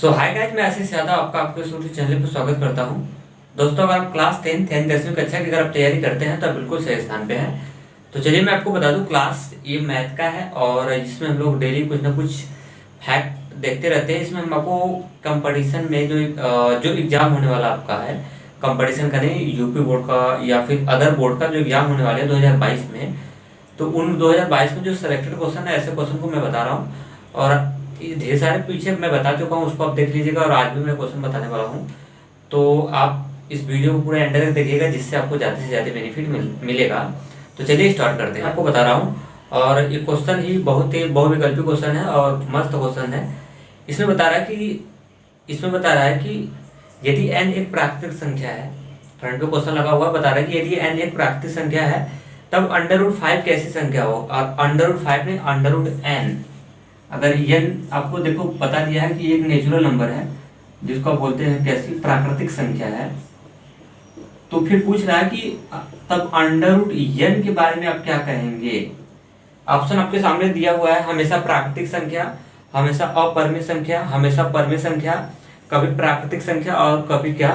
सो hi guys, मैं आशीष यादव आपका आपके यूट्यूब चैनल पर स्वागत करता हूं। दोस्तों, अगर आप क्लास 10 यानी 10वीं कक्षा की अगर आप तैयारी करते हैं तो आप बिल्कुल सही स्थान पे हैं। तो चलिए मैं आपको बता दूं, क्लास ये मैथ का है और इसमें हम लोग डेली कुछ ना कुछ फैक्ट देखते रहते हैं। इसमें हम आपको कंपटीशन में जो एग्जाम होने वाला आपका है, कंपटीशन का नहीं, यूपी बोर्ड का या फिर अदर बोर्ड का जो एग्जाम होने वाले हैं 2022 में, तो उन 2022 में जो सिलेक्टेड क्वेश्चन है ऐसे क्वेश्चन को मैं बता रहा हूँ। और ये ढेर सारे पीछे मैं बता चुका हूँ, उसको आप देख लीजिएगा। और आज भी मैं क्वेश्चन बताने वाला हूँ, तो आप इस वीडियो को पूरा एंड तक देखिएगा, जिससे आपको ज़्यादा से ज़्यादा बेनिफिट मिलेगा। तो चलिए स्टार्ट करते हैं। आपको बता रहा हूँ, और ये क्वेश्चन ही बहुत ही बहुविकल्पी क्वेश्चन है और मस्त क्वेश्चन है। इसमें बता रहा है कि यदि n एक प्राकृतिक संख्या है, फ्रंट पे क्वेश्चन लगा हुआ बता रहा है कि यदि n एक प्राकृतिक संख्या है तब √5 कैसी संख्या हो। और √5 नहीं, √n। अगर n आपको देखो बता दिया है कि एक नेचुरल नंबर है जिसको आप बोलते हैं कैसी प्राकृतिक संख्या है, तो फिर पूछ रहा है कि तब √n के बारे में आप क्या कहेंगे। ऑप्शन आपके सामने दिया हुआ है, हमेशा प्राकृतिक संख्या, हमेशा अपरिमेय संख्या, हमेशा परिमेय संख्या, कभी प्राकृतिक संख्या और कभी क्या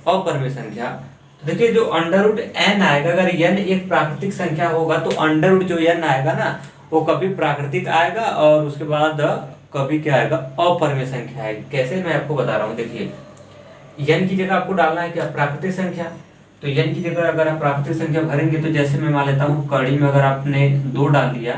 अपरिमेय संख्या। तो देखिए जो √n आएगा, अगर n एक प्राकृतिक संख्या होगा तो जो n आएगा ना वो कभी प्राकृतिक आएगा और उसके बाद कभी क्या आएगा, अपरिमेय संख्या आएगी। कैसे, मैं आपको बता रहा हूँ। देखिए n की जगह आपको डालना है क्या, प्राकृतिक संख्या। तो n की जगह अगर आप प्राकृतिक संख्या भरेंगे तो जैसे मैं मान लेता हूँ कड़ी में अगर आपने 2 डाल दिया,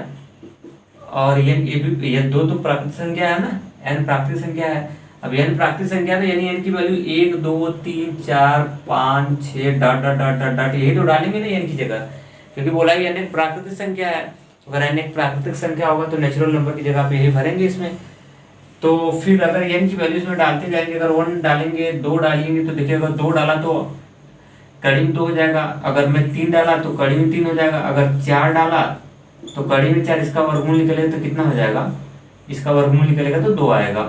और ये 2 तो प्राकृतिक संख्या है ना, n प्राकृतिक संख्या है। अब n प्राकृतिक संख्या है यानी n की value 1 2 3 4 5 6 dot dot dot dot dot यही तो डालेंगे ना n की जगह, क्योंकि बोला कि n एक प्राकृतिक संख्या है। अगर n एक प्राकृतिक संख्या होगा तो नेचुरल नंबर की जगह पे यही भरेंगे इसमें। तो फिर अगर n की वैल्यू इसमें डालते जाएंगे, अगर 1 डालेंगे 2 डालेंगे तो देखिए अगर 2 डाला तो कड़ी में 2 हो जाएगा, अगर मैं 3 डाला तो कड़ी में 3 हो जाएगा, अगर 4 डाला तो कड़ी में 4, इसका वर्गमूल निकलेगा तो कितना हो जाएगा, इसका वर्गमूल निकलेगा तो 2 आएगा।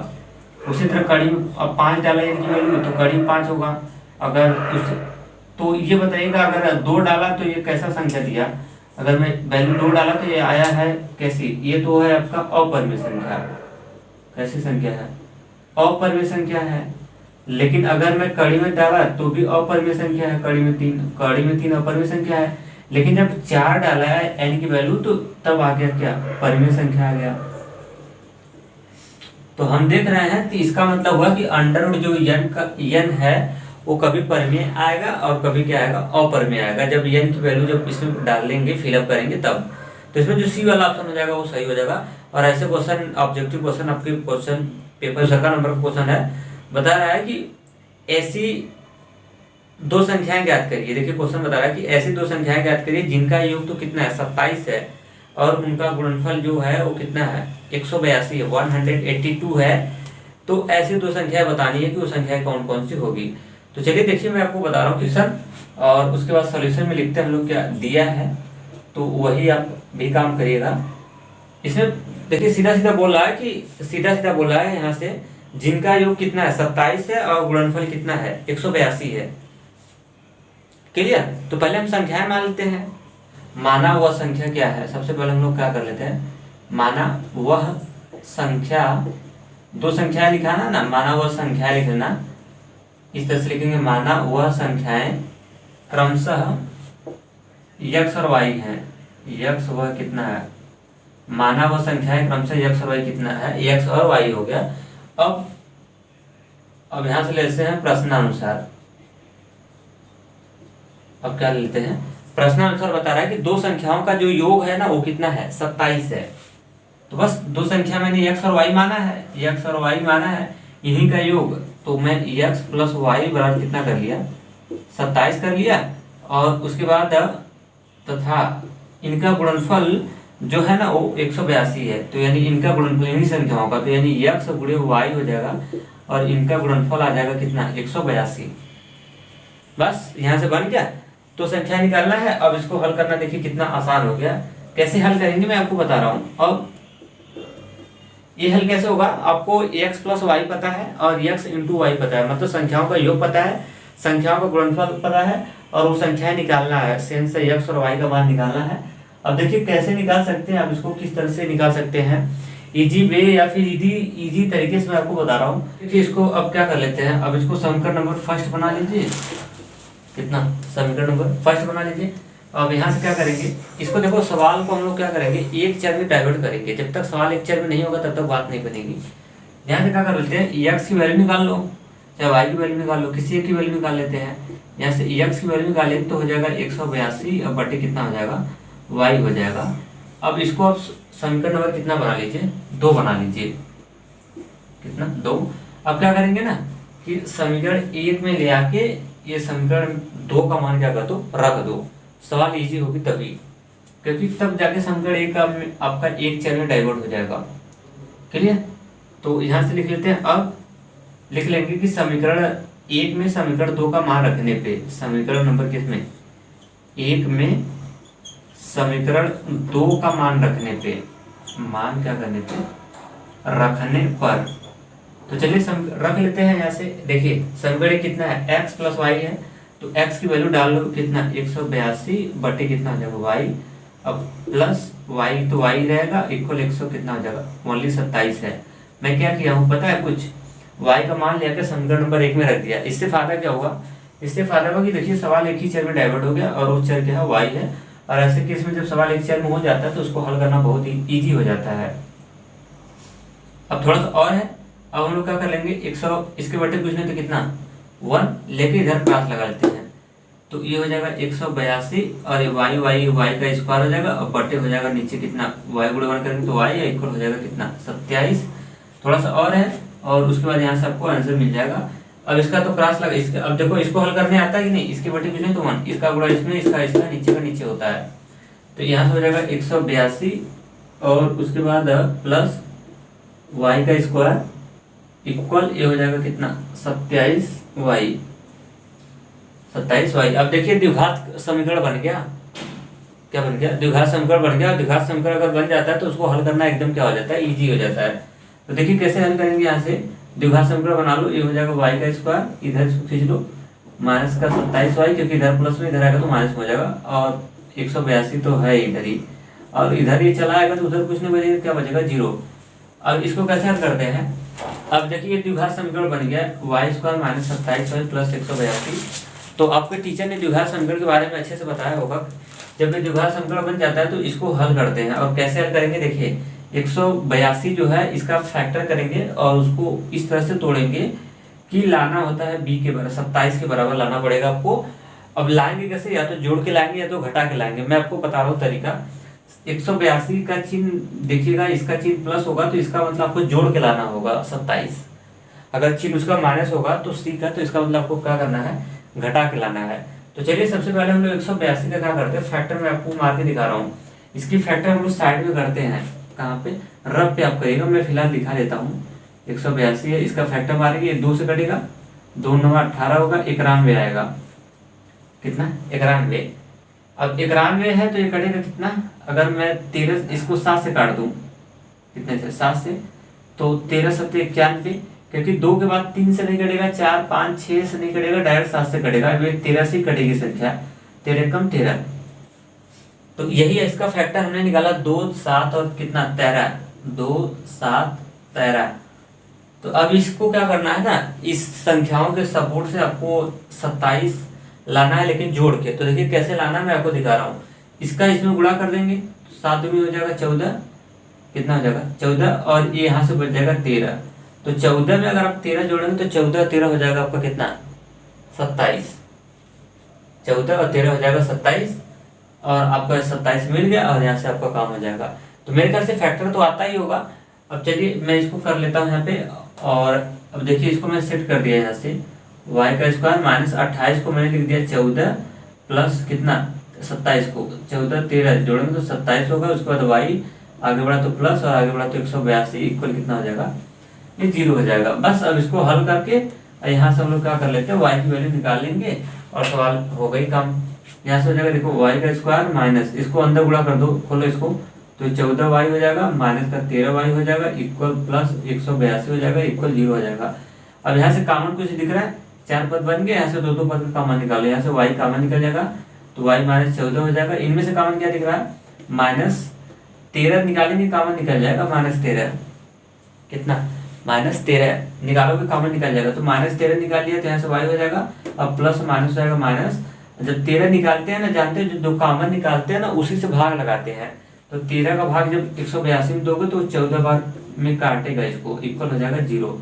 उसी तरह कड़ी में अब 5 डाला n की वैल्यू तो कड़ी में 5 होगा। अगर उस तो ये बताइएगा, अगर 2 डाला तो ये कैसा संख्या दिया, अगर मैं वैल्यू 2 डाला तो ये आया है कैसी, ये तो है आपका अपरिमेय संख्या। कैसी संख्या है, अपरिमेय संख्या है। लेकिन अगर मैं कड़ी में डाला तो भी अपरिमेय संख्या है, कड़ी में 3 अपरिमेय संख्या है। लेकिन जब 4 डाला है n की वैल्यू तो तब आ गया क्या, परिमेय संख्या आ गया। तो हम देख रहे हैं कि इसका मतलब हुआ कि जो n है वो कभी परिमेय आएगा और कभी क्या आएगा, अपरिमेय आएगा। जब n की वैल्यू जब इसमें डालेंगे, फिलअप करेंगे तब। तो इसमें जो सी वाला ऑप्शन हो जाएगा वो सही हो जाएगा। और ऐसे क्वेश्चन, ऑब्जेक्टिव क्वेश्चन, आपके क्वेश्चन पेपर सरकार नंबर का क्वेश्चन है, बता रहा है कि ऐसी 2 संख्याएं ज्ञात करिए। देखिए क्वेश्चन बता रहा है कि ऐसी 2 संख्याएं ज्ञात करिए जिनका योग तो कितना है, 27 है, और उनका गुणनफल जो है वो कितना है, 182 है, 182 है। तो ऐसी 2 संख्याएं बतानी है कि वो संख्याएं कौन कौन सी होगी। तो चलिए देखिए मैं आपको बता रहा हूँ क्वेश्चन, और उसके बाद सॉल्यूशन में लिखते हैं हम लोग क्या दिया है, तो वही आप भी काम करिएगा। इसमें देखिए सीधा सीधा बोल रहा है यहाँ से, जिनका योग कितना है, 27 है, और गुणनफल कितना है, 182 है। क्लियर। तो पहले हम संख्याएं मान लेते हैं। माना वह संख्या क्या है, सबसे पहले हम लोग क्या कर लेते हैं, माना वह संख्या, 2 संख्याएं लिखाना ना, माना वह संख्याएं लिख लेना। इस तरह से लिखेंगे, माना वह संख्याएं क्रमशः x और y हैं। x वह कितना है, माना वह संख्याएं क्रमशः x और y कितना है, x और y हो गया। अब यहां से लेते हैं प्रश्नानुसार। अब क्या लेते हैं, प्रश्नानुसार बता रहा है कि 2 संख्याओं का जो योग है ना वो कितना है, 27 है। तो बस 2 संख्या मैंने x और y माना है, x और y माना है, इन्हीं का योग। तो मैं x प्लस y बराबर कितना कर लिया, 27 कर लिया। और उसके बाद तथा इनका गुणनफल जो है ना वो 182 है। तो यानी इनका गुणनफल इन्हीं संख्याओं का, तो यानी x गुणे y हो जाएगा और इनका गुणनफल आ जाएगा कितना, 182। बस यहाँ से बन गया। तो संख्या निकालना है, अब इसको हल करना देखिए कितना आसान हो गया। कैसे हल करेंगे मैं आपको बता रहा हूँ। अब ये हल कैसे होगा, आपको x प्लस वाई पता है और x इंटू वाई पता है, मतलब संख्याओं का योग पता है, संख्याओं का गुणनफल पता है, और वो संख्याएं निकालना है, सेंस से x और y का मान निकालना है। अब देखिए कैसे निकाल सकते हैं आप इसको, किस तरह से निकाल सकते हैं। इजी वे या फिर इजी तरीके से मैं आपको बता रहा हूँ। देखिए इसको अब क्या कर लेते हैं, अब इसको समीकरण नंबर फर्स्ट बना लीजिए। कितना, समीकरण नंबर फर्स्ट बना लीजिए। अब यहाँ से क्या करेंगे, इसको देखो सवाल को हम लोग क्या करेंगे, एक चर में डाइवर्ट करेंगे। जब तक सवाल एक चर में नहीं होगा तब तक बात नहीं बनेगी। यहाँ से क्या कर लेते हैं, एक्स की वैल्यू निकाल लो, चाहे वाई की वैल्यू निकाल लो, किसी एक की वैल्यू निकाल लेते हैं। यहाँ से एक्स की वैल्यू निकालेंगे तो हो जाएगा 182 और बटे कितना हो जाएगा, वाई हो जाएगा। अब इसको आप समीकरण नंबर कितना बना लीजिए, 2 बना लीजिए। कितना, 2। अब क्या करेंगे ना कि समीकरण 1 में ले आके ये समीकरण 2 का मान क्या कर दो, रख दो। सवाल इजी होगी तभी, क्योंकि तब जाके समीकरण 1 का आपका एक चर में डाइवर्ट हो जाएगा। क्लियर। तो यहाँ से लिख लेते हैं। अब लिख लेंगे कि समीकरण 1 में समीकरण 2 का मान रखने पे, समीकरण नंबर किसमें, 1 में समीकरण 2 का मान रखने पे, मान क्या करने पे, रखने पर। तो चलिए रख लेते हैं। यहाँ से देखिए समीकरण कितना है, x प्लस वाई है, तो x की वैल्यू डाल लो, कितना 182 बटे कितना हो जाएगा y, अब प्लस y, तो y रहेगा इक्वल 100 कितना हो जाएगा, ओनली 27 है। मैं क्या किया हूँ पता है, कुछ y का मान लेकर समीकरण नंबर 1 में रख दिया। इससे फायदा क्या होगा, इससे फायदा होगा कि देखिए सवाल एक ही चर में डाइवर्ट हो गया और वो चर क्या है, y है। और ऐसे केस में जब सवाल एक चर में हो जाता है तो उसको हल करना बहुत ही इजी हो जाता है। अब थोड़ा सा और है, अब हम लोग क्या कर लेंगे, 100 इसके बटे कुछ नहीं तो कितना 1 लेके इधर प्लस लगा लेते हैं, तो ये हो जाएगा 182 और ये y का स्क्वायर हो जाएगा और बटे हो जाएगा नीचे कितना, y गुणे 1 करेंगे तो y इक्वल हो जाएगा कितना 27। थोड़ा सा और है और उसके बाद यहाँ से आपको आंसर मिल जाएगा। अब इसका तो क्रॉस लगा, इसका अब देखो इसको हल करने आता है कि नहीं, इसके बटे कुछ नहीं तो 1, इसका गुणा इसमें, इसका नीचे का नीचे होता है। तो यहाँ से हो जाएगा 182 और उसके बाद प्लस y का स्क्वायर इक्वल ये हो जाएगा कितना 27y। अब देखिए द्विघात समीकरण बन गया। क्या बन गया, द्विघात समीकरण बन गया। द्विघात समीकरण अगर बन जाता है तो उसको हल करना एकदम क्या हो जाता है, इजी हो जाता है। तो देखिए कैसे हल करेंगे, यहाँ से द्विघात समीकरण बना लो, ये हो जाएगा y का स्क्वायर, इधर इसको खींच लो, माइनस का 27y, क्योंकि इधर प्लस में इधर आएगा तो माइनस हो जाएगा, और 182 तो है इधर ही, और इधर ये चला आएगा तो उधर कुछ नहीं बचेगा, क्या बचेगा 0। अब इसको कैसे हल करते हैं, अब देखिए द्विघात समीकरण बन गया Y square minus 27y plus 182। तो आपके टीचर ने द्विघात समीकरण के बारे में अच्छे से बताया होगा। जब ये द्विघात समीकरण बन जाता है तो इसको हल करते हैं, और कैसे हल करेंगे, देखिए 182 जो है इसका फैक्टर करेंगे और उसको इस तरह से तोड़ेंगे कि लाना होता है b के बराबर, 27 के बराबर लाना पड़ेगा आपको। अब लाएंगे कैसे, या तो जोड़ के लाएंगे या तो घटा के लाएंगे। मैं आपको बता रहा हूँ तरीका। 182 का चिन्ह देखिएगा, इसका चिन्ह प्लस होगा तो इसका मतलब आपको जोड़ के लाना होगा 27। अगर चिन्ह उसका माइनस होगा तो सी का, तो इसका मतलब आपको क्या करना है, घटा के लाना है। तो चलिए सबसे पहले हम लोग 182 का क्या करते हैं, फैक्टर में आपको मार के दिखा रहा हूँ। इसकी फैक्टर हम लोग साइड में करते हैं, कहाँ पे, रब पे आप करिएगा, मैं फिलहाल दिखा देता हूँ। 182 है, इसका फैक्टर मारेंगे, 2 से कटेगा, 2 9 18 होगा, 91 आएगा, कितना 91। अब 91 है तो ये कटेगा कितना, अगर मैं 13 इसको 7 से काट दूं, कितने से 7 से, तो 13 7 91, क्योंकि 2 के बाद 3 से नहीं कटेगा, 4 5 6 से नहीं कटेगा, डायरेक्ट 7 से कटेगा, 13 से कटेगी संख्या, 13 कम 13। तो यही है इसका फैक्टर हमने निकाला, 2 7 और कितना 13, 2 7 13। तो अब इसको क्या करना है ना, इस संख्याओं के सपोर्ट से आपको 27 लाना है, लेकिन जोड़ के। तो देखिए कैसे लाना है, मैं आपको दिखा रहा हूँ। इसका इसमें गुणा कर देंगे, 7 में हो जाएगा 14, कितना हो जाएगा 14, और ये यहाँ से बच जाएगा 13। तो 14 में अगर आप 13 जोड़ेंगे तो 14 13 हो जाएगा आपका कितना 27, 14 और 13 हो जाएगा 27, और आपका 27 मिल गया और यहाँ से आपका काम हो जाएगा। तो मेरे ख्याल से फैक्टर तो आता ही होगा। अब चलिए मैं इसको कर लेता हूँ यहाँ पे, और अब देखिए इसको मैं सेट कर दिया यहाँ से, y का स्क्वायर माइनस 28 को मैंने लिख दिया 14 प्लस कितना 27 को, 14 13 जोड़ेंगे तो 27 होगा, उसके बाद y आगे बढ़ा तो प्लस और आगे बढ़ा तो 182 इक्वल कितना हो जाएगा, ये 0 हो जाएगा। बस अब इसको हल करके यहाँ से हम लोग क्या कर लेते हैं, y की वैल्यू निकाल लेंगे और सवाल हो गई काम। यहाँ से हो जाएगा देखो y का स्क्वायर माइनस, इसको अंदर गुणा कर दो, खोलो इसको, तो 14y हो जाएगा माइनस का 13y हो जाएगा इक्वल प्लस 182 हो जाएगा इक्वल 0 हो जाएगा। अब यहाँ से कॉमन कुछ दिख रहा है, 4 पद बन गए, यहाँ से 2 पद का कॉमन निकालो, यहाँ से y कॉमन निकल जाएगा तो y माइनस 14 हो जाएगा। इनमें से कॉमन क्या दिख रहा है, माइनस 13 निकालेंगे कॉमन निकल जाएगा -13, कितना -13 निकालोगे कॉमन निकल जाएगा, तो -13 निकाल लिया तो यहाँ से y हो जाएगा, अब प्लस माइनस हो जाएगा माइनस। जब 13 निकालते हैं ना, जानते हैं जो दो कॉमन निकालते हैं ना उसी से भाग लगाते हैं, तो 13 का भाग जब 182 में दोगे तो 14 बार में काटेगा, इसको इक्वल हो जाएगा 0।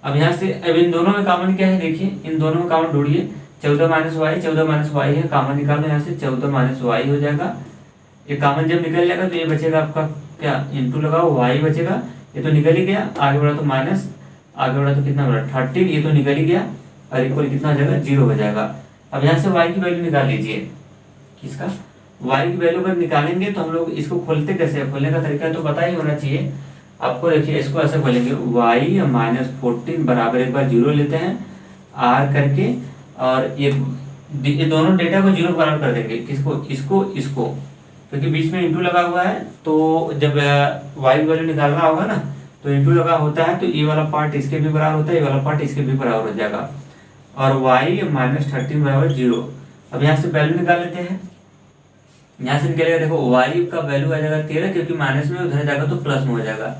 अब यहाँ से अब इन दोनों में कॉमन क्या है, देखिए इन दोनों में कॉमन ढूंढिए, 14 माइनस वाई है, कॉमन निकालो यहाँ से 14 माइनस वाई हो जाएगा। ये कॉमन जब निकल जाएगा तो ये बचेगा आपका क्या, इंटू लगाओ वाई बचेगा, ये तो निकल ही गया, आगे बढ़ा तो माइनस, आगे बढ़ा तो कितना बढ़ा 13, ये तो निकल ही गया और इक्वल कितना हो जाएगा 0 हो जाएगा। अब यहाँ से y की वैल्यू निकाल लीजिए, किसका y की वैल्यू अगर निकालेंगे तो हम लोग इसको खोलते कैसे है, खोलने का तरीका तो पता ही होना चाहिए आपको। देखिए इसको ऐसे खोलेंगे, y -14 बराबर एक बार 0 लेते हैं r करके, और ये दोनों डेटा को 0 बराबर कर देंगे, किसको, इसको क्योंकि बीच में इंटू लगा हुआ है, तो जब y की वैल्यू निकालना होगा ना तो इंटू लगा होता है, तो ये वाला पार्ट इसके भी बराबर होता है, ये वाला पार्ट इसके भी बराबर हो जाएगा, और y -13 बराबर 0। अब यहाँ से वैल्यू निकाल लेते हैं, यहाँ से निकलेगा, देखो y का वैल्यू आ जाएगा 13, क्योंकि माइनस में उधर जाएगा तो प्लस में हो जाएगा,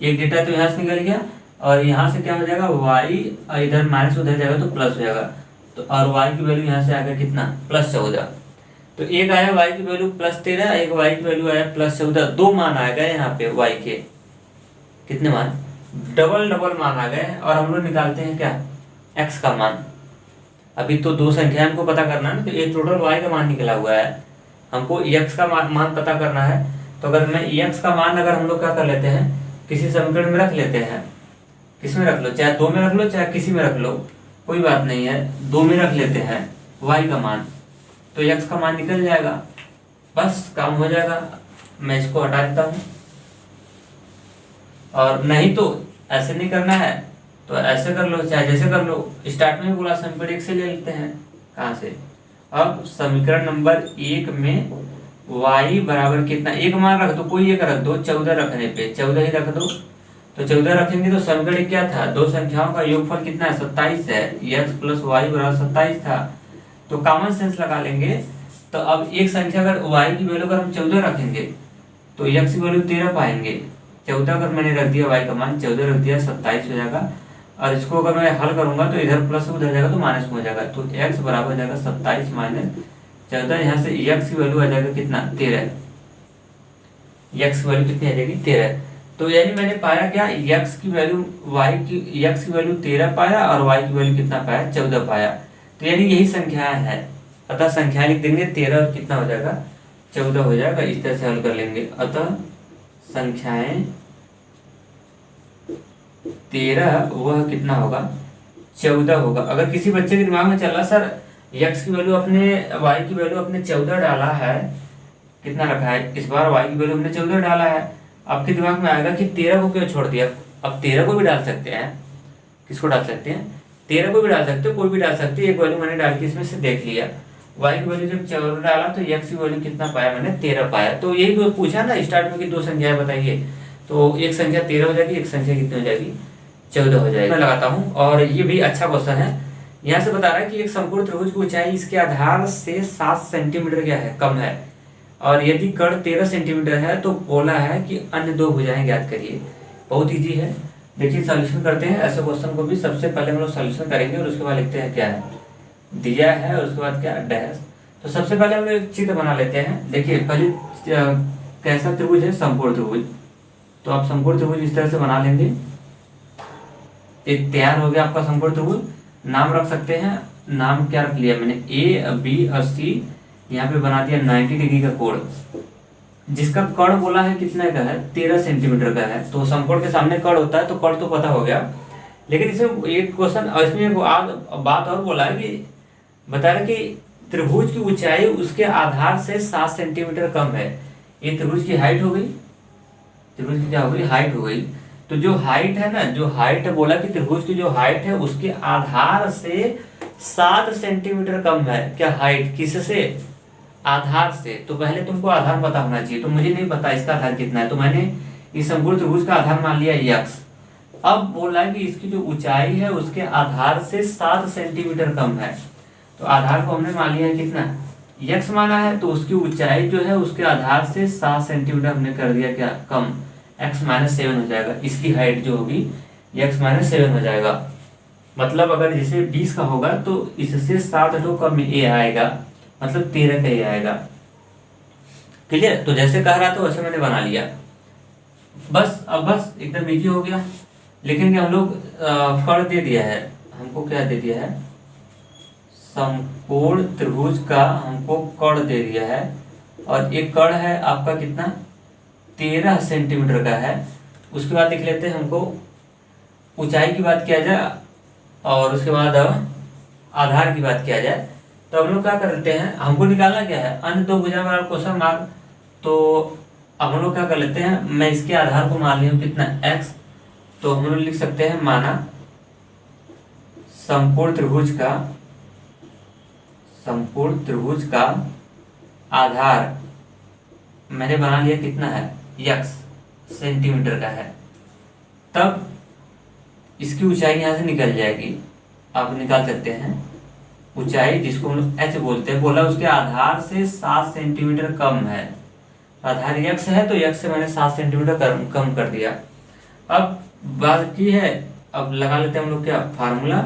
एक डेटा तो यहाँ से निकल गया, और यहाँ से क्या हो जाएगा y इधर माइनस उधर जाएगा तो प्लस हो जाएगा, तो और y की वैल्यू यहाँ से आ गया कितना +14। तो एक आया y की वैल्यू +13, एक y की वैल्यू आया +14, दो मान आ गए यहाँ पे y के, कितने मान, डबल मान आ गए, और हम लोग निकालते हैं क्या, x का मान। अभी तो दो संख्या हमको पता करना है ना, तो एक टोटल y का मान निकला हुआ है, हमको x का मान पता करना है। तो अगर मैं x का मान अगर हम लोग क्या कर लेते हैं, किसी समीकरण में रख लेते हैं, किस में रख लो, चाहे 2 में रख लो चाहे किसी में रख लो, कोई बात नहीं है, 2 में रख लेते हैं y का मान, तो x का मान निकल जाएगा, बस काम हो जाएगा। मैं इसको हटा देता हूँ, और नहीं तो ऐसे नहीं करना है तो ऐसे कर लो, चाहे जैसे कर लो। स्टार्ट में बोला समीकरण 1 से ले लेते हैं, कहाँ से, अब समीकरण नंबर 1 में y बराबर कितना, एक मान रख दो, कोई एक रख दो, 14 रखने पे 14 ही रख दो, तो 14 रखेंगे तो समीकरण क्या था, दो संख्याओं का योगफल कितना है 27 है, x + y बराबर 27 था, तो कॉमन सेंस लगा लेंगे। तो अब एक संख्या अगर y की वैल्यू अगर हम 14 रखेंगे तो x की वैल्यू 13 पाएंगे, 14 अगर मैंने रख दिया, y का मान 14 रख दिया, 27 हो जाएगा, और इसको अगर मैं हल करूंगा तो इधर प्लस उधर जाएगा तो माइनस में हो जाएगा, तो x बराबर हो जाएगा 27 - 14, यहाँ से x की वैल्यू आ जाएगा कितना 13, x की वैल्यू कितनी आ जाएगी 13। तो यानी मैंने पाया क्या, x की वैल्यू 13 पाया, और y की वैल्यू कितना पाया 14 पाया, तो यानी यही संख्या है। अतः संख्या लिख देंगे 13 और कितना हो जाएगा 14 हो जाएगा, इस तरह से हल कर लेंगे। अतः संख्याएं 13 वह कितना होगा 14 होगा। अगर किसी बच्चे के दिमाग में चल रहा सर x की वैल्यू अपने y की वैल्यू अपने 14 डाला है, कितना रखा है इस बार y की वैल्यू हमने 14 डाला है, आपके दिमाग में आएगा कि 13 को क्यों छोड़ दिया। अब 13 को भी डाल सकते हैं, किसको डाल सकते हैं 13 को भी डाल सकते हो, कोई भी डाल सकते हैं। एक वैल्यू मैंने डाल के इसमें से देख लिया, y की वैल्यू जब 14 डाला तो x की वैल्यू कितना पाया मैंने 13 पाया। तो यही तो पूछा ना स्टार्ट में कि दो संख्याएं बताइए, तो एक संख्या 13 हो जाएगी, एक संख्या कितनी हो जाएगी 14 हो जाएगी। मैं लगाता हूँ, और ये भी अच्छा क्वेश्चन है। यहाँ से बता रहा है कि एक समकोण त्रिभुज की ऊंचाई इसके आधार से 7 सेंटीमीटर क्या है कम है, और यदि कर्ण 13 सेंटीमीटर है तो बोला है कि अन्य दो भुजाएं ज्ञात करिए। बहुत इजी है, देखिए सॉल्यूशन करते हैं। ऐसे क्वेश्चन को भी सबसे पहले हम लोग सॉल्यूशन करेंगे और उसके बाद लिखते हैं क्या है दिया है, और उसके बाद क्या डैश। तो सबसे पहले हम लोग एक चित्र बना लेते हैं। देखिए पहले कैसा त्रिभुज है समकोण त्रिभुज, तो आप समकोण त्रिभुज इस तरह से बना लेंगे। एक तैयार हो गया आपका समकोण त्रिभुज। नाम रख सकते हैं, नाम क्या रख लिया मैंने A B और C, यहाँ पे बना दिया 90 डिग्री का कोण, जिसका कर्ण बोला है कितने का है 13 सेंटीमीटर का है। तो समकोण के सामने कर्ण होता है तो कर्ण तो पता हो गया, लेकिन इसमें एक क्वेश्चन और इसमें एक बात और बोला है कि बता रहे कि त्रिभुज की ऊंचाई उसके आधार से 7 सेंटीमीटर कम है। ये त्रिभुज की हाइट हो गई, त्रिभुज की क्या हो गई हाइट हो गई। तो जो हाइट है ना, जो हाइट बोला कि त्रिभुज की जो हाइट है उसके आधार से 7 सेंटीमीटर कम है। क्या हाइट किससे आधार से, तो पहले तुमको आधार पता होना चाहिए, तो मुझे नहीं पता इसका आधार कितना है, तो मैंने इस समकोण त्रिभुज का आधार मान लिया x। अब बोला है कि इसकी जो ऊंचाई है उसके आधार से 7 सेंटीमीटर कम है, तो आधार को हमने मान लिया है कितना यक्स माना है तो उसकी ऊंचाई जो है उसके आधार से 7 सेंटीमीटर हमने कर दिया क्या कम, x-7 हो जाएगा। इसकी हाइट जो होगी x-7 हो जाएगा। मतलब अगर जैसे 20 का होगा तो इससे 7 हटो कम ए आएगा, मतलब 13 का ए आएगा। क्लियर? तो जैसे कह रहा था वैसे मैंने बना लिया। बस अब बस एकदम इजी हो गया। लेकिन क्या हम लोग कर्ण दे दिया है, हमको क्या दे दिया है, समकोण त्रिभुज का हमको कर्ण दे दिया है। और एक कर्ण है आपका कितना, 13 सेंटीमीटर का है। उसके बाद लिख लेते हैं, हमको ऊंचाई की बात किया जाए और उसके बाद आधार की बात किया जाए। तो हम लोग क्या कर लेते हैं, हमको निकालना क्या है, अन्य दो भुजा बराबर क्वेश्चन मार्क। तो अब हम लोग क्या कर लेते हैं, मैं इसके आधार को मान लिया हूँ कितना x, तो हम लोग लिख सकते हैं माना समकोण त्रिभुज का आधार मैंने बना लिया कितना है, x सेंटीमीटर का है। तब इसकी ऊंचाई यहां से निकल जाएगी, आप निकाल सकते हैं ऊंचाई जिसको हम लोग h बोलते हैं। बोला उसके आधार से 7 सेंटीमीटर कम है, आधार x है तो x से मैंने 7 सेंटीमीटर कम कर दिया। अब बात की है, अब लगा लेते हैं हम लोग क्या फार्मूला।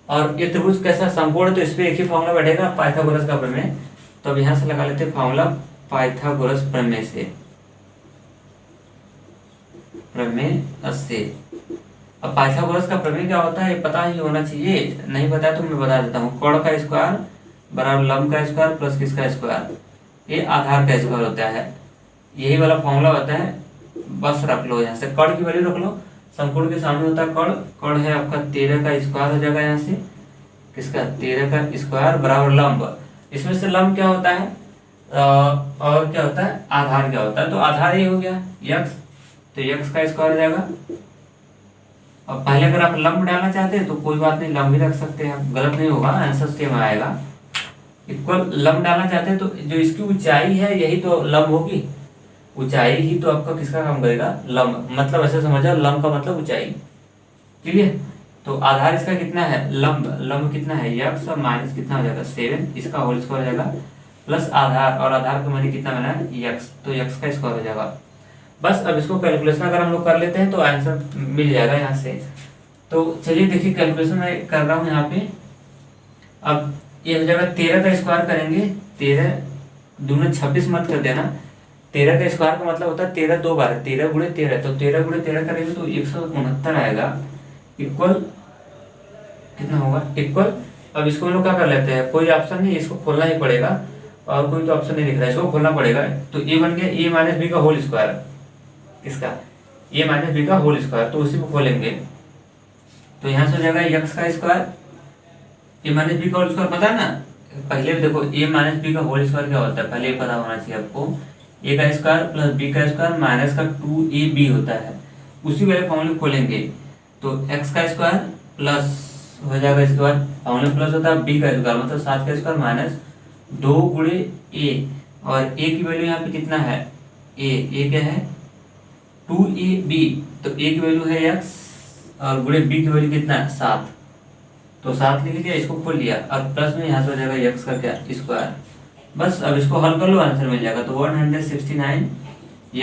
और ये त्रिभुज कैसा समकोण है तो इस पे एक ही फार्मूला बैठेगा, पाइथागोरस का प्रमेय। तो अब यहां से लगा लेते हैं फार्मूला पाइथागोरस प्रमेय से। अब पाइथागोरस का प्रमेय क्या होता है ये पता ही होना चाहिए, नहीं पता है तो मैं बता देता हूँ। कर्ण का स्क्वायर बराबर लंब का स्क्वायर प्लस किसका स्क्वायर, ये आधार का स्क्वायर होता है। यही वाला फॉर्मूला होता है, बस रख लो यहाँ से। कर्ण की वैल्यू रख लो, समकोण के सामने होता है कर्ण। कर्ण है आपका 13 का स्क्वायर हो जाएगा यहाँ से, किसका 13 का स्क्वायर बराबर लंब। इसमें से लंब क्या होता है और क्या होता है आधार क्या होता है, तो आधार ही हो गया x, तो x का स्क्वायर हो जाएगा। अब पहले अगर आप लंब डालना चाहते हैं तो कोई बात नहीं, लंब भी रख सकते हैं, गलत नहीं होगा, आंसर सेम आएगा। इक्वल लंब डालना चाहते हैं तो जो इसकी ऊंचाई है यही तो लंब होगी, ऊंचाई ही तो आपका किसका काम करेगा, लंब। मतलब ऐसे समझो, लंब का मतलब ऊंचाई। क्लियर? तो आधार इसका कितना है, लंब कितना है x, और माइनस कितना हो जाएगा 7, इसका होल स्क्वायर हो जाएगा, प्लस आधार, और आधार का मान कितना बना है x, तो x का स्क्वायर हो जाएगा। बस अब इसको कैलकुलेशन अगर हम लोग कर लेते हैं तो आंसर मिल जाएगा यहाँ से। तो चलिए देखिए कैलकुलेशन मैं कर रहा हूँ यहाँ पे। अब ये हो जाएगा 13 का स्क्वायर करेंगे, 13 दूना 26 मत कर देना। 13 का स्क्वायर का मतलब होता है 13 दो बार, 13 गुणे 13, तो 13 गुणे 13 करेंगे तो 169 आएगा। इक्वल कितना होगा, इक्वल। अब इसको हम लोग क्या कर लेते हैं, कोई ऑप्शन नहीं, इसको खोलना ही पड़ेगा, और कोई तो ऑप्शन नहीं दिख रहा है, इसको खोलना पड़ेगा। तो ये बन गया ए माइनस बी का होल स्क्वायर, इसका ए माइनस बी का होल स्क्वायर, तो उसी को खोलेंगे तो यहाँ से हो जाएगा एक्स का स्क्वायर, ए माइनस बी का होल स्क्वायर पता है ना। पहले भी देखो ए माइनस बी का होल स्क्वायर क्या होता है, पहले ये पता होना चाहिए आपको। ए का स्क्वायर प्लस बी का स्क्वायर माइनस का 2ab होता है, उसी वाले फॉर्मूले खोलेंगे तो एक्स का स्क्वायर प्लस हो जाएगा, इसके बाद फॉर्मूले प्लस होता है बी का स्क्वायर मतलब 7 का स्क्वायर माइनस 2 गुणे ए, और ए की वैल्यू यहाँ पे कितना है, ए क्या है 2ab, तो ए की वैल्यू है x और गुणे बी की वैल्यू कितना है 7, तो 7 लिख दिया, इसको खोल लिया, और प्लस में यहाँ से हो जाएगा x का क्या स्क्वायर। बस अब इसको हल कर लो, आंसर मिल जाएगा। तो 169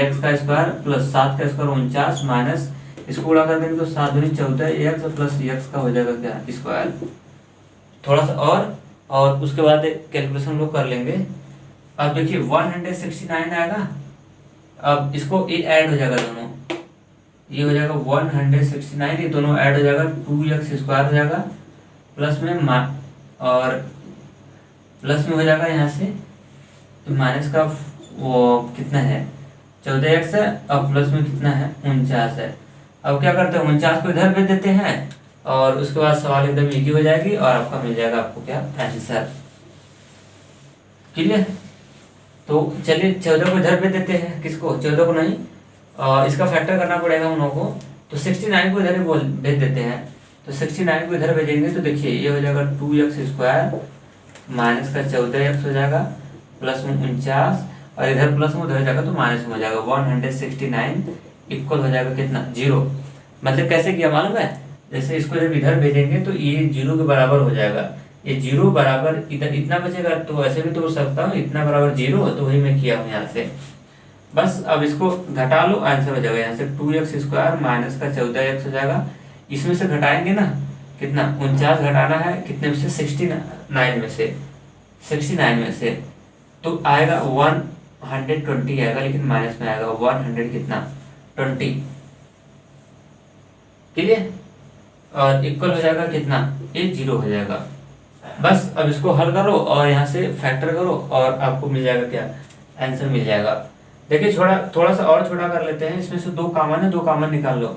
x का स्क्वायर प्लस 7 का स्क्वायर 49 माइनस इसको उड़ा कर देंगे तो 7 दूनी 14 x प्लस x का हो जाएगा क्या स्क्वायर। थोड़ा सा और उसके बाद कैलकुलेशन लोग कर लेंगे। अब देखिए 169 आएगा, अब इसको ये ऐड हो जाएगा दोनों, ये हो जाएगा 169, ये दोनों ऐड हो जाएगा 2x स्क्वायर हो जाएगा, प्लस में और प्लस में हो जाएगा यहाँ से तो माइनस का वो कितना है 14x है, अब प्लस में कितना है 49 है। अब क्या करते हैं 49 को इधर भेज देते हैं और उसके बाद सवाल एकदम इजी हो जाएगी और आपका मिल जाएगा आपको क्या आंसर। क्लियर? तो चलिए 14 को इधर भेज देते हैं, किसको 14 को नहीं, इसका फैक्टर करना पड़ेगा हम लोगों को, तो 69 को इधर ही भेज देते हैं। तो 69 को इधर भेजेंगे तो देखिए ये हो जाएगा 2x स्क्वायर माइनस का 14x हो जाएगा प्लस में 49, और इधर प्लस में उधर हो जाएगा तो माइनस में हो जाएगा 169 इक्वल हो जाएगा कितना 0। मतलब कैसे किया मालूम है, जैसे इसको जब इधर भेजेंगे तो ये 0 के बराबर हो जाएगा, ये 0 बराबर इधर इतना बचेगा, तो ऐसे भी तोड़ सकता हूँ, इतना बराबर 0, तो वही मैं किया हूँ यहाँ से। बस अब इसको घटा लो, आंसर हो जाएगा यहाँ से 2x² माइनस का 14x हो जाएगा। इसमें से घटाएंगे ना, कितना 49 घटाना है, कितने में से 69 में से, 69 में से, तो आएगा 120 आएगा, लेकिन माइनस में आएगा 100 कितना 20, क्लियर। और इक्वल हो जाएगा कितना, ये 0 हो जाएगा। बस अब इसको हल करो और यहाँ से फैक्टर करो और आपको मिल जाएगा क्या, आंसर मिल जाएगा। देखिए थोड़ा सा और छोटा कर लेते हैं, इसमें से 2 कॉमन है, 2 कॉमन निकाल लो,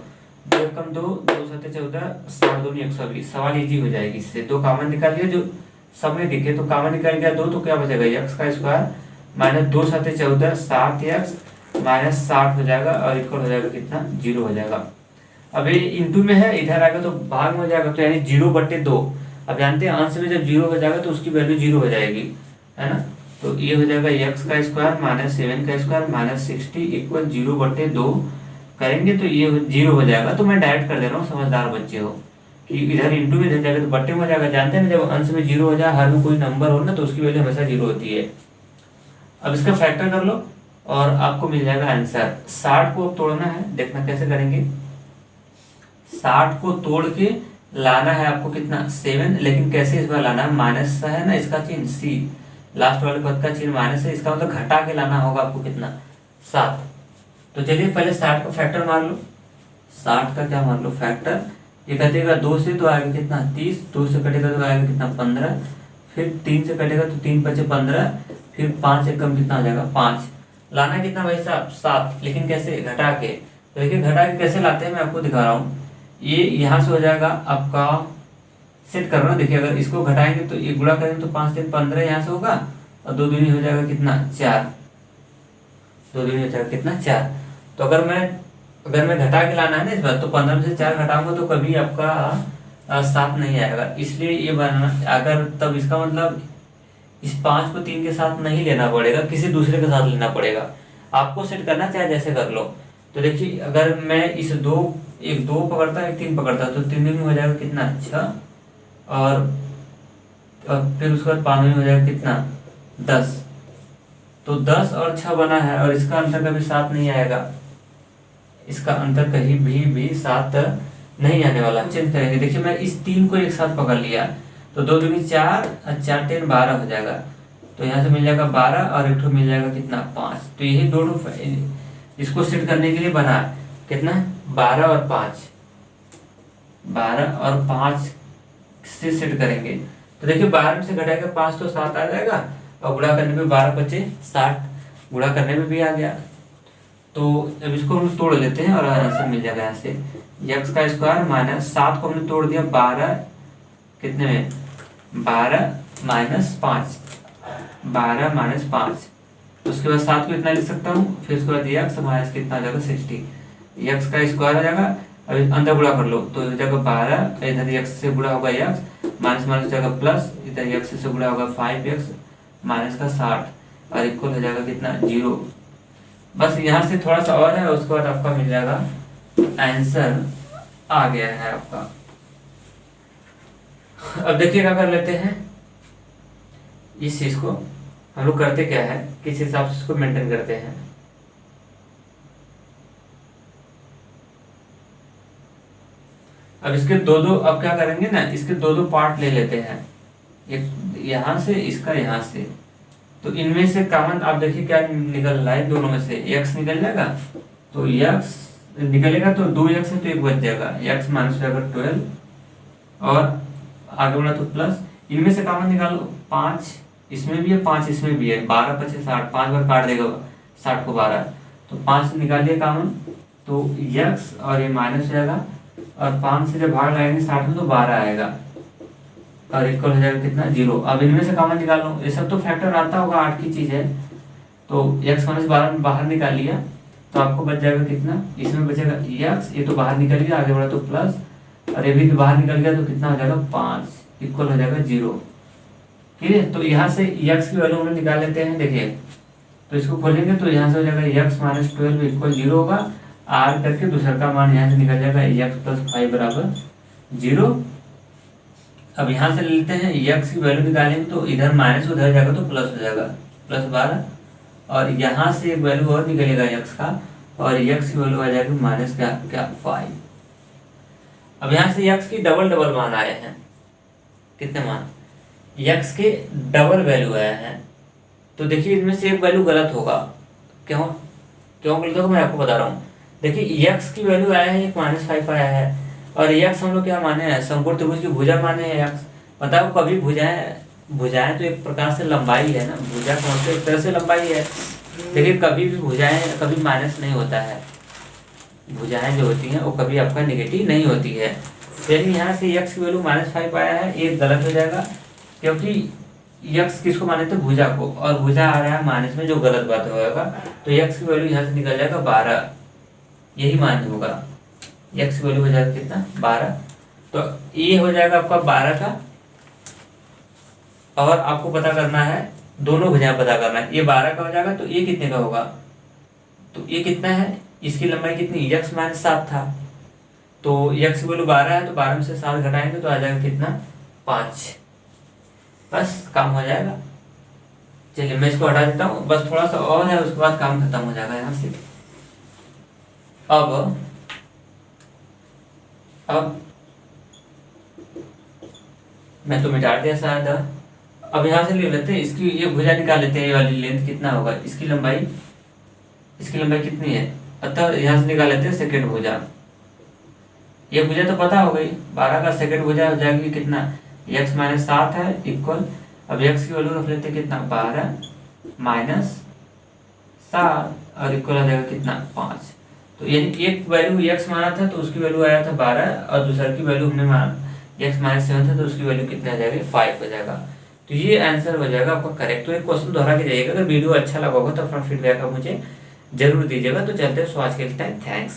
2 कम 2, 2 7 14, 7 2 120, सवाल इजी हो जाएगी इससे। 2 कॉमन निकाल लिया, जो सब में दिखे, तो कॉमन निकाल गया 2, तो क्या बचेगा x² माइनस 2 7 14, 7x माइनस 60 हो जाएगा, और इक्वल हो जाएगा कितना 0 हो जाएगा। अब ये इंटू में है, इधर आएगा तो भाग में हो जाएगा, तो यानी 0/2। अब जानते हैं अंश में जब 0 हो जाएगा तो उसकी वैल्यू 0 हो जाएगी, है ना। तो ये हो जाएगा x² माइनस 7 माइनस 60 इक्वल 0/2 करेंगे तो ये 0 हो जाएगा। तो मैं डायरेक्ट कर दे रहा हूँ, समझदार बच्चे हो, कि इधर इंटू में इधर जाएगा तो बट्टे में हो जाएगा। जानते हैं जब अंश में 0 हो जाए, हर में कोई नंबर हो ना, तो उसकी वैल्यू हमेशा 0 होती है। अब इसका फैक्टर कर लो और आपको मिल जाएगा आंसर। 60 को अब तोड़ना है, देखना कैसे करेंगे। 60 को तोड़ के लाना है आपको कितना 7, लेकिन कैसे इस बार लाना है, माइनस है ना इसका चिन्ह, सी लास्ट वाले पद का चिन्ह माइनस है, इसका मतलब घटा के लाना होगा आपको कितना 7। तो चलिए पहले 60 का फैक्टर मार लो, 60 का क्या मार लो फैक्टर। ये कटेगा 2 से तो आएगा कितना 30, 2 से कटेगा तो आएगा कितना 15, फिर 3 से कटेगा तो 3 बचे 15, फिर 5 से कम कितना हो जाएगा 5। लाना कितना भाई साहब 7, लेकिन कैसे घटा के। तो देखिए घटा के कैसे लाते हैं मैं आपको दिखा रहा हूँ। ये यहाँ से हो जाएगा आपका, सेट कर रहा हूँ, देखिए अगर इसको घटाएंगे तो ये गुणा करेंगे तो 5 3 15 यहाँ से होगा, और 2 दूनी हो जाएगा कितना 4, 2 दूनी हो जाएगा कितना 4। तो अगर मैं घटा के लाना है ना इस बार, तो 15 में से 4 घटाऊंगा तो कभी आपका 7 नहीं आएगा, इसलिए ये बनाना। अगर तब इसका मतलब इस 5 को 3 के साथ नहीं लेना पड़ेगा, किसी दूसरे के साथ लेना पड़ेगा। आपको सेट करना चाहे जैसे कर लो। तो देखिए अगर मैं इस एक 2 पकड़ता है, एक 3 पकड़ता है, तो 3 में हो जाएगा कितना 6, और फिर उसके बाद 5 में हो जाएगा कितना 10। तो 10 और 6 बना है, और इसका अंतर कभी 7 नहीं आएगा, इसका अंतर कहीं भी 7 नहीं आने वाला। चेंज करेंगे, देखिए मैं इस 3 को एक साथ पकड़ लिया, तो 2 दूनी 4 और 4 10 12 हो जाएगा। तो यहाँ से मिल जाएगा 12, और एक ठो मिल जाएगा कितना 5। तो यही दोनों इसको सेट करने के लिए बना कितना 12 और 5, 12 और 5 से सेट करेंगे। तो देखिए 12 में से घटाएगा 5 तो 7 आ जाएगा, और गुणा करने पे 12 बचे 60, गुणा करने में भी आ गया। तो अब इसको हम तोड़ लेते हैं और आंसर मिल जाएगा यहाँ से x² माइनस 7 को हमने तोड़ दिया 12 कितने में 12 माइनस 5, 12 माइनस 5। उसके बाद 7 को इतना लिख सकता हूँ, फिर उसके बाद x माइनस कितना आ जाएगा 60, x² हो जाएगा। अभी अंदर गुणा कर लो तो हो जाएगा 12, इधर x से गुणा होगा x, माइनस माइनस हो जाएगा प्लस, इधर x से गुणा होगा 5x माइनस का 60, और इक्वल हो जाएगा कितना 0। बस यहाँ से थोड़ा सा और है, उसके बाद आपका मिल जाएगा आंसर आ गया है आपका। अब देखिए क्या कर लेते हैं, इस चीज को हम लोग करते क्या है, किस हिसाब से इसको मेंटेन करते हैं। अब इसके दो अब क्या करेंगे ना, इसके दो पार्ट ले लेते हैं, एक यहाँ से, इसका यहाँ से। तो इनमें से कॉमन आप देखिए क्या निकल रहा है, दोनों में से x निकल जाएगा, तो x निकलेगा तो 2x है तो 1 बच जाएगा, x माइनस हो जाएगा 12, और आगे बढ़ा तो प्लस। इनमें से कॉमन निकालो, 5 इसमें भी है 5 इसमें भी है, 12 25 60, 5 बार काट देगा 60 को 12, तो 5 निकाल दिया कॉमन, तो x और ये माइनस हो जाएगा, और 5 से जब भाग लगाएंगे 60 में तो 12 आएगा, और इक्वल हो जाएगा कितना 0। अब इनमें से कॉमन निकाल लो, ये सब तो फैक्टर आता होगा, 8 की चीज है। तो x माइनस 12 में बाहर निकाल लिया तो आपको बच जाएगा कितना, इसमें बचेगा x, ये तो बाहर निकल गया, आगे बढ़ा तो प्लस, और ये भी बाहर निकल गया तो कितना हो जाएगा 5, इक्वल हो जाएगा 0। ठीक है, तो यहाँ से x की वैल्यू हम लोग निकाल लेते हैं। देखिए तो इसको खोलेंगे तो यहाँ से हो जाएगा x माइनस 12 इक्वल 0 होगा, r करके दूसरा का मान यहाँ से निकल जाएगा x प्लस 5 बराबर 0। अब यहाँ से ले लेते हैं यक्स की वैल्यू निकालेंगे तो इधर माइनस उधर जाएगा तो प्लस हो जाएगा, +12। और यहाँ से एक वैल्यू और निकलेगा यक्स का, और यक्स की वैल्यू आ जाएगी माइनस क्या 5। अब यहाँ से यक्स की डबल डबल मान आए हैं, कितने मान, यक्स के डबल वैल्यू आया है। तो देखिए इनमें से एक वैल्यू गलत होगा, क्यों क्यों गलत होगा मैं आपको बता रहा हूँ। देखिए यक्स की वैल्यू आया है एक -5 आया है, और यक्स हम लोग क्या माने हैं, समकोण त्रिभुज की भुजा माने हैं यक्स। बताओ कभी भुजाएं तो एक प्रकार से लंबाई है ना, भुजा कौन से एक तरह से लंबाई है। देखिए कभी भी भुजाएं कभी माइनस नहीं होता है, भुजाएं जो होती हैं वो कभी आपका नेगेटिव नहीं होती है। यानी यहाँ से यक्स की वैल्यू -5 आया है, एक गलत हो जाएगा, क्योंकि यक्स किसको माने थे, भुजा को, और भुजा आ रहा है माइनस में, जो गलत बात होगा। तो यक्स की वैल्यू यहाँ से निकल जाएगा 12, यही मान होगा। यक्स की वैल्यू हो जाएगा कितना 12, तो ये हो जाएगा आपका 12 का। और आपको पता करना है, दोनों भुजाएं पता करना है, ये 12 का हो जाएगा तो ये कितने का होगा, तो ये कितना है, इसकी लंबाई कितनी, यक्स -7 था, तो यक्स की वैल्यू 12 है, तो 12 में से 7 घटाएंगे तो आ जाएगा कितना 5। बस काम हो जाएगा। चलिए मैं इसको हटा देता हूँ, बस थोड़ा सा और है, उसके बाद काम खत्म हो जाएगा यहाँ से। अब मैं तो मिटा दिया शायद। अब यहाँ से ले लेते हैं, इसकी ये भुजा निकाल लेते हैं, ये वाली लेंथ कितना होगा, इसकी लंबाई कितनी है, अतः यहाँ से निकाल लेते हैं सेकंड भुजा। ये भुजा तो पता हो गई, 12 का सेकंड भुजा हो जाएगी कितना, यक्स -7 है इक्वल, अब यक्स की वैल्यू रख लेते हैं कितना 12 -7 और इक्वल आ जाएगा कितना 5। तो यानी एक वैल्यू यक्स माना था तो उसकी वैल्यू आया था 12, और दूसरे की वैल्यू हमने यक्स -7 था तो उसकी वैल्यू कितना आ जाएगा 5 हो जाएगा। तो ये आंसर हो जाएगा आपका करेक्ट। तो एक क्वेश्चन दोहरा के जाइएगा, अगर वीडियो अच्छा लगा होगा तो अपना फीडबैक आप मुझे जरूर दीजिएगा। तो चलते हैं, आज के लिए थैंक्स।